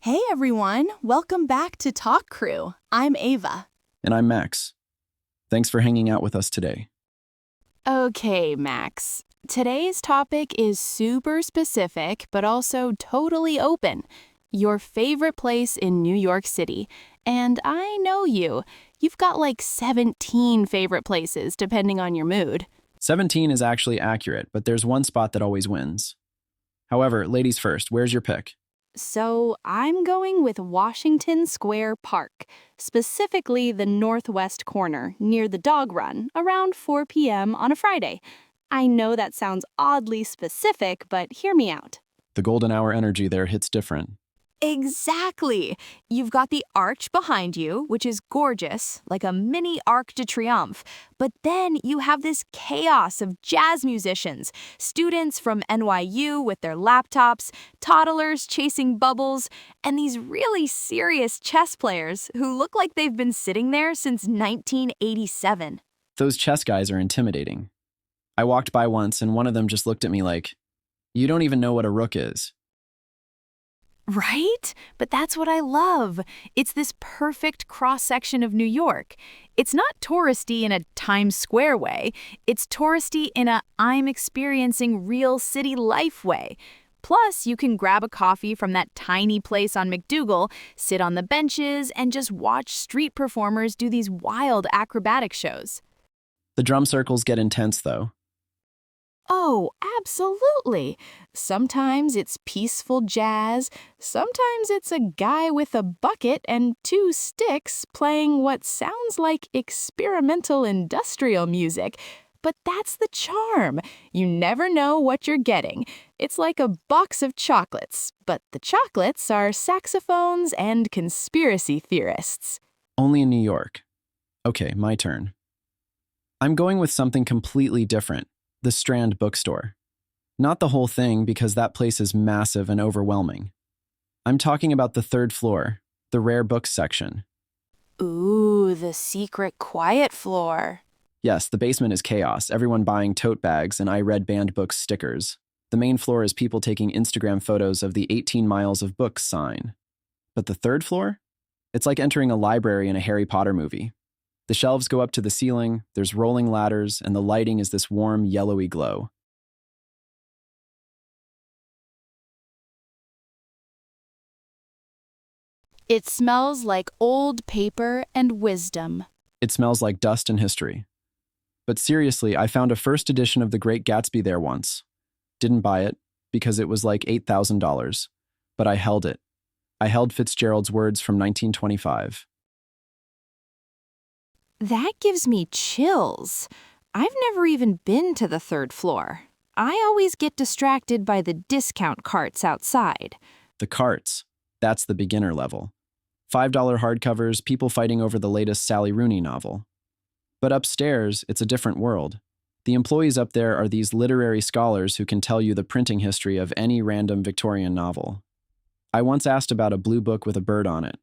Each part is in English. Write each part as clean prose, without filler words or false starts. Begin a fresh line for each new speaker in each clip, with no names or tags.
Hey everyone, welcome back to Talk Crew. I'm Ava.
And I'm Max. Thanks for hanging out with us today.
Okay, Max. Today's topic is super specific, but also totally open. Your favorite place in New York City. And I know you. You've got like 17 favorite places, depending on your mood.
17 is actually accurate, but there's one spot that always wins. However, ladies first, where's your pick?
So I'm going with Washington Square Park, specifically the northwest corner near the dog run, around 4 p.m. on a Friday. I know that sounds oddly specific, but hear me out.
The golden hour energy there hits different.
Exactly. You've got the arch behind you, which is gorgeous, like a mini Arc de Triomphe. But then you have this chaos of jazz musicians, students from NYU with their laptops, toddlers chasing bubbles, and these really serious chess players who look like they've been sitting there since 1987.
Those chess guys are intimidating. I walked by once and one of them just looked at me like, "You don't even know what a rook is."
Right? But that's what I love. It's this perfect cross-section of New York. It's not touristy in a Times Square way. It's touristy in a I'm experiencing real city life way. Plus, you can grab a coffee from that tiny place on McDougal, sit on the benches, and just watch street performers do these wild acrobatic shows.
The drum circles get intense, though.
Oh, absolutely. Sometimes it's peaceful jazz. Sometimes it's a guy with a bucket and two sticks playing what sounds like experimental industrial music. But that's the charm. You never know what you're getting. It's like a box of chocolates, but the chocolates are saxophones and conspiracy theorists.
Only in New York. Okay, my turn. I'm going with something completely different. The Strand bookstore. Not the whole thing because that place is massive and overwhelming. I'm talking about the third floor, the rare books section.
Ooh, the secret quiet floor.
Yes, the basement is chaos, everyone buying tote bags and I read banned books stickers. The main floor is people taking Instagram photos of the 18 miles of books sign. But the third floor? It's like entering a library in a Harry Potter movie. The shelves go up to the ceiling, there's rolling ladders, and the lighting is this warm, yellowy glow.
It smells like old paper and wisdom.
It smells like dust and history. But seriously, I found a first edition of The Great Gatsby there once. Didn't buy it, because it was like $8,000. But I held it. I held Fitzgerald's words from 1925.
That gives me chills. I've never even been to the third floor. I always get distracted by the discount carts outside.
The carts. That's the beginner level. $5 hardcovers, people fighting over the latest Sally Rooney novel. But upstairs, it's a different world. The employees up there are these literary scholars who can tell you the printing history of any random Victorian novel. I once asked about a blue book with a bird on it,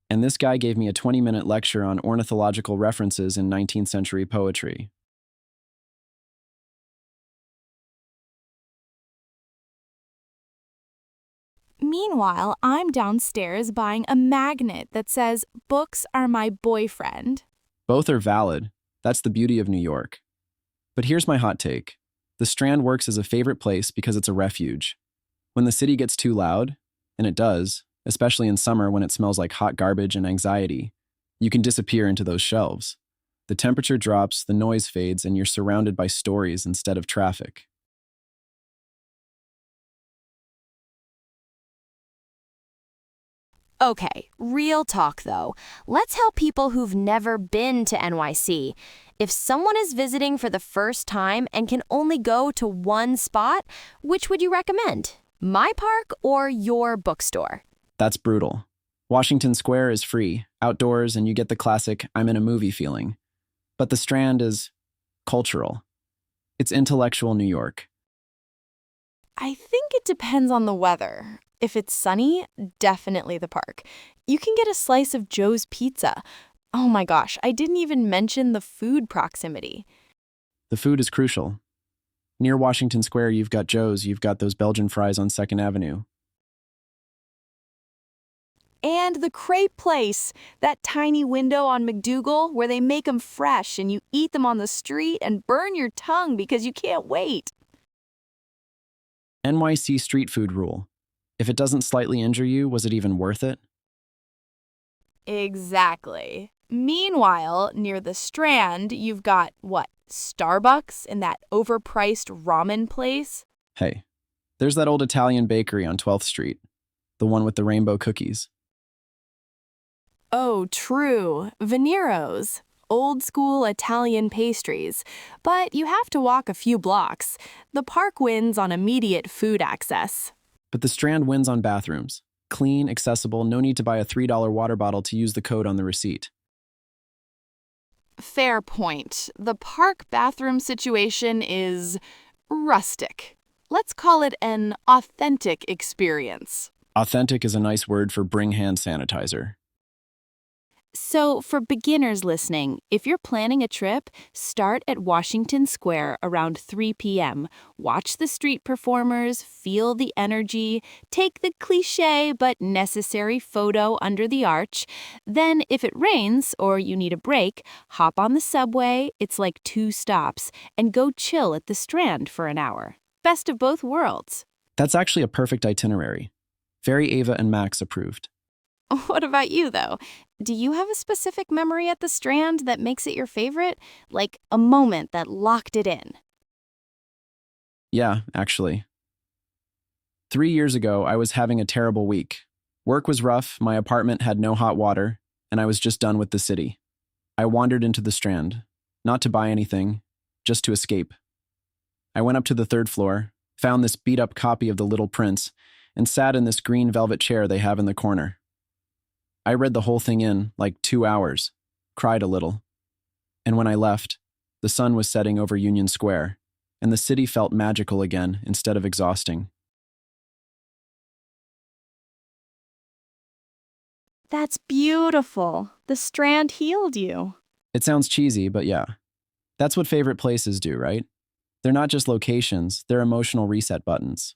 and this guy gave me a 20-minute lecture on ornithological references in 19th century poetry.
Meanwhile, I'm downstairs buying a magnet that says, "Books are my boyfriend."
Both are valid. That's the beauty of New York. But here's my hot take. The Strand works as a favorite place because it's a refuge. When the city gets too loud, and it does, especially in summer when it smells like hot garbage and anxiety, you can disappear into those shelves. The temperature drops, the noise fades, and you're surrounded by stories instead of traffic.
Okay, real talk though. Let's help people who've never been to NYC. If someone is visiting for the first time and can only go to one spot, which would you recommend? My park or your bookstore?
That's brutal. Washington Square is free, outdoors, and you get the classic I'm in a movie feeling. But the Strand is cultural. It's intellectual New York.
I think it depends on the weather. If it's sunny, definitely the park. You can get a slice of Joe's Pizza. Oh my gosh, I didn't even mention the food proximity.
The food is crucial. Near Washington Square, you've got Joe's, you've got those Belgian fries on 2nd Avenue.
And the crepe place, that tiny window on McDougal where they make them fresh and you eat them on the street and burn your tongue because you can't wait.
NYC street food rule. If it doesn't slightly injure you, was it even worth it?
Exactly. Meanwhile, near the Strand, you've got, what, Starbucks and that overpriced ramen place?
Hey, there's that old Italian bakery on 12th Street, the one with the rainbow cookies.
Oh, true. Venero's. Old school Italian pastries. But you have to walk a few blocks. The park wins on immediate food access.
But the Strand wins on bathrooms. Clean, accessible, no need to buy a $3 water bottle to use the code on the receipt.
Fair point. The park bathroom situation is rustic. Let's call it an authentic experience.
Authentic is a nice word for bring hand sanitizer.
So, for beginners listening, if you're planning a trip, start at Washington Square around 3 p.m. Watch the street performers, feel the energy, take the cliche but necessary photo under the arch. Then, if it rains or you need a break, hop on the subway, it's like 2 stops, and go chill at the Strand for an hour. Best of both worlds.
That's actually a perfect itinerary. Very Ava and Max approved.
What about you, though? Do you have a specific memory at the Strand that makes it your favorite? Like a moment that locked it in?
Yeah, actually. 3 years ago, I was having a terrible week. Work was rough, my apartment had no hot water, and I was just done with the city. I wandered into the Strand, not to buy anything, just to escape. I went up to the 3rd floor, found this beat-up copy of The Little Prince, and sat in this green velvet chair they have in the corner. I read the whole thing in, like 2 hours, cried a little. And when I left, the sun was setting over Union Square, and the city felt magical again instead of exhausting.
That's beautiful. The Strand healed you.
It sounds cheesy, but yeah. That's what favorite places do, right? They're not just locations, they're emotional reset buttons.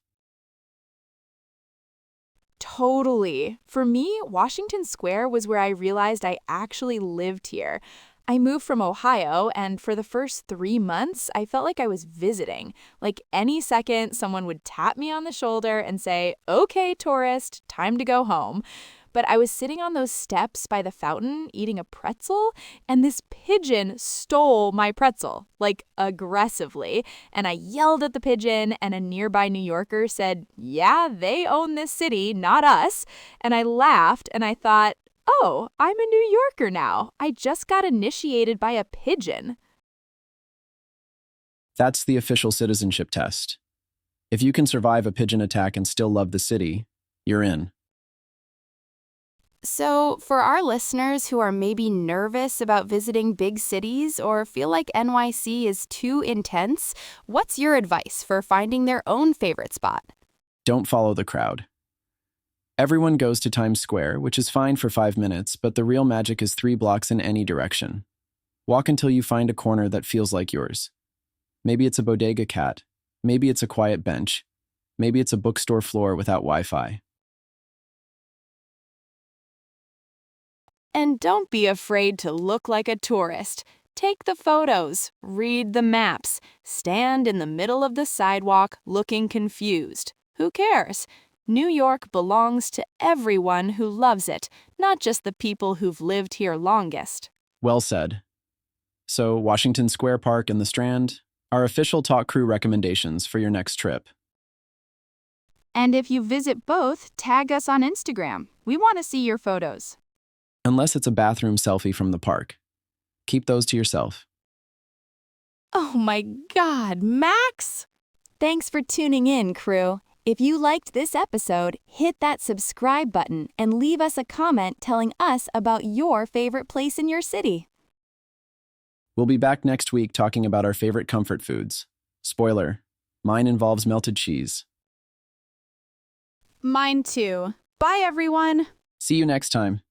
Totally. For me, Washington Square was where I realized I actually lived here. I moved from Ohio, and for the first 3 months, I felt like I was visiting. Like any second, someone would tap me on the shoulder and say, "Okay, tourist, time to go home." But I was sitting on those steps by the fountain eating a pretzel, and this pigeon stole my pretzel, like aggressively. And I yelled at the pigeon, and a nearby New Yorker said, "Yeah, they own this city, not us." And I laughed, and I thought, oh, I'm a New Yorker now. I just got initiated by a pigeon.
That's the official citizenship test. If you can survive a pigeon attack and still love the city, you're in.
So, for our listeners who are maybe nervous about visiting big cities or feel like NYC is too intense, what's your advice for finding their own favorite spot?
Don't follow the crowd. Everyone goes to Times Square, which is fine for 5 minutes, but the real magic is 3 blocks in any direction. Walk until you find a corner that feels like yours. Maybe it's a bodega cat. Maybe it's a quiet bench. Maybe it's a bookstore floor without Wi-Fi.
And don't be afraid to look like a tourist. Take the photos, read the maps, stand in the middle of the sidewalk looking confused. Who cares? New York belongs to everyone who loves it, not just the people who've lived here longest.
Well said. So, Washington Square Park and the Strand are official Talk Crew recommendations for your next trip.
And if you visit both, tag us on Instagram. We want to see your photos.
Unless it's a bathroom selfie from the park. Keep those to yourself.
Oh my God, Max! Thanks for tuning in, crew. If you liked this episode, hit that subscribe button and leave us a comment telling us about your favorite place in your city.
We'll be back next week talking about our favorite comfort foods. Spoiler, mine involves melted cheese.
Mine too. Bye, everyone.
See you next time.